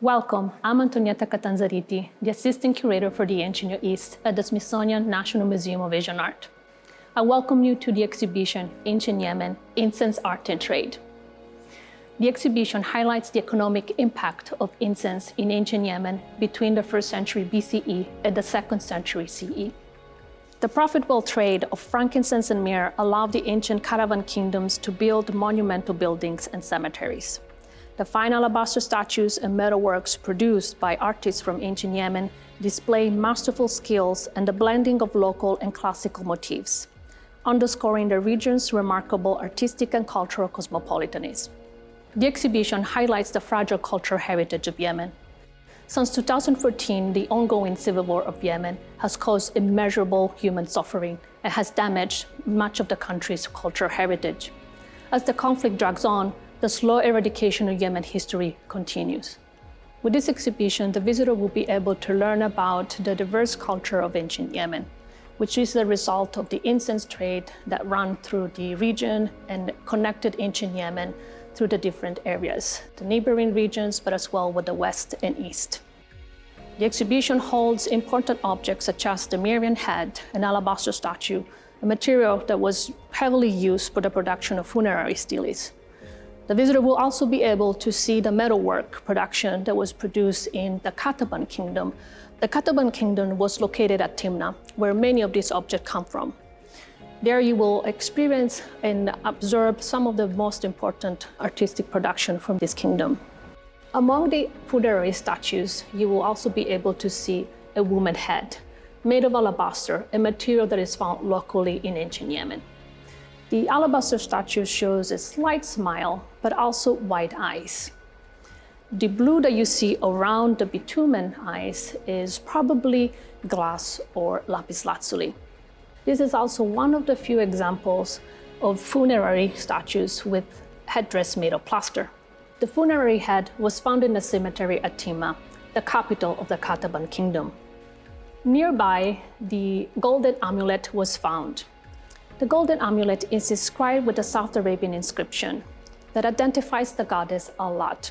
Welcome, I'm Antonietta Catanzariti, the Assistant Curator for the Ancient Near East at the Smithsonian National Museum of Asian Art. I welcome you to the exhibition, Ancient Yemen, Incense, Art and Trade. The exhibition highlights the economic impact of incense in ancient Yemen between the 1st century BCE and the 2nd century CE. The profitable trade of frankincense and myrrh allowed the ancient caravan kingdoms to build monumental buildings and cemeteries. The fine alabaster statues and metalworks produced by artists from ancient Yemen display masterful skills and the blending of local and classical motifs, underscoring the region's remarkable artistic and cultural cosmopolitanism. The exhibition highlights the fragile cultural heritage of Yemen. Since 2014, the ongoing civil war of Yemen has caused immeasurable human suffering and has damaged much of the country's cultural heritage. As the conflict drags on, the slow eradication of Yemen history continues. With this exhibition, the visitor will be able to learn about the diverse culture of ancient Yemen, which is the result of the incense trade that ran through the region and connected ancient Yemen through the different areas, the neighboring regions, but as well with the west and east. The exhibition holds important objects such as the Myrrhian head, an alabaster statue, a material that was heavily used for the production of funerary steles. The visitor will also be able to see the metalwork production that was produced in the Kataban Kingdom. The Kataban Kingdom was located at Timna, where many of these objects come from. There you will experience and observe some of the most important artistic production from this kingdom. Among the funerary statues, you will also be able to see a woman's head, made of alabaster, a material that is found locally in ancient Yemen. The alabaster statue shows a slight smile, but also wide eyes. The blue that you see around the bitumen eyes is probably glass or lapis lazuli. This is also one of the few examples of funerary statues with headdress made of plaster. The funerary head was found in the cemetery at Timna, the capital of the Kataban Kingdom. Nearby, the golden amulet was found. The golden amulet is inscribed with a South Arabian inscription that identifies the goddess Allat.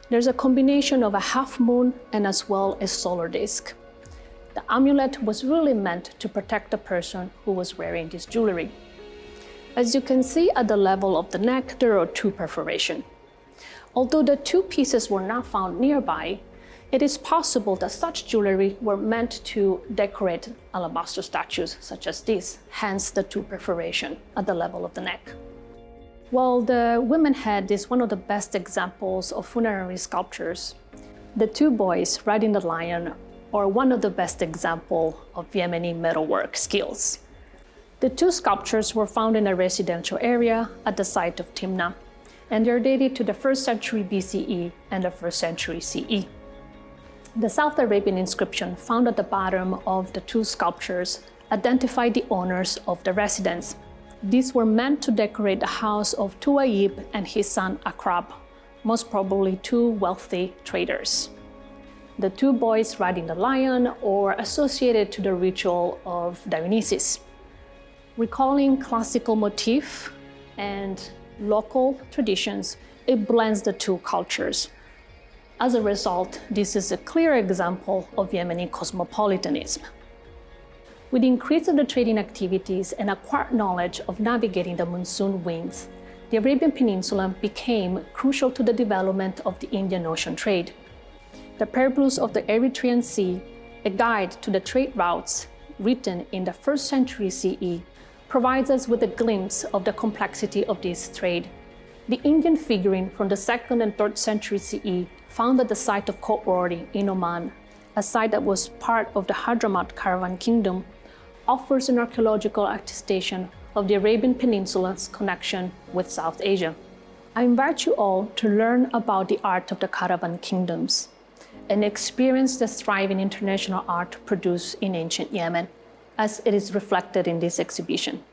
There's a combination of a half moon and as well as solar disk. The amulet was really meant to protect the person who was wearing this jewelry. As you can see at the level of the neck, there are two perforations. Although the two pieces were not found nearby, it is possible that such jewelry were meant to decorate alabaster statues such as this, hence the two perforations at the level of the neck. While the women's head is one of the best examples of funerary sculptures, the two boys riding the lion are one of the best examples of Yemeni metalwork skills. The two sculptures were found in a residential area at the site of Timna, and they're dated to the 1st century BCE and the 1st century CE. The South Arabian inscription found at the bottom of the two sculptures identified the owners of the residence. These were meant to decorate the house of Tuwaib and his son Akrab, most probably two wealthy traders. The two boys riding the lion are associated to the ritual of Dionysus. Recalling classical motif and local traditions, it blends the two cultures. As a result, this is a clear example of Yemeni cosmopolitanism. With the increase of the trading activities and acquired knowledge of navigating the monsoon winds, the Arabian Peninsula became crucial to the development of the Indian Ocean trade. The Periplus of the Erythraean Sea, a guide to the trade routes written in the 1st century CE, provides us with a glimpse of the complexity of this trade. The Indian figurine from the 2nd and 3rd century CE found at the site of Kotwari in Oman, a site that was part of the Hadramaut caravan kingdom, offers an archaeological attestation of the Arabian Peninsula's connection with South Asia. I invite you all to learn about the art of the caravan kingdoms and experience the thriving international art produced in ancient Yemen, as it is reflected in this exhibition.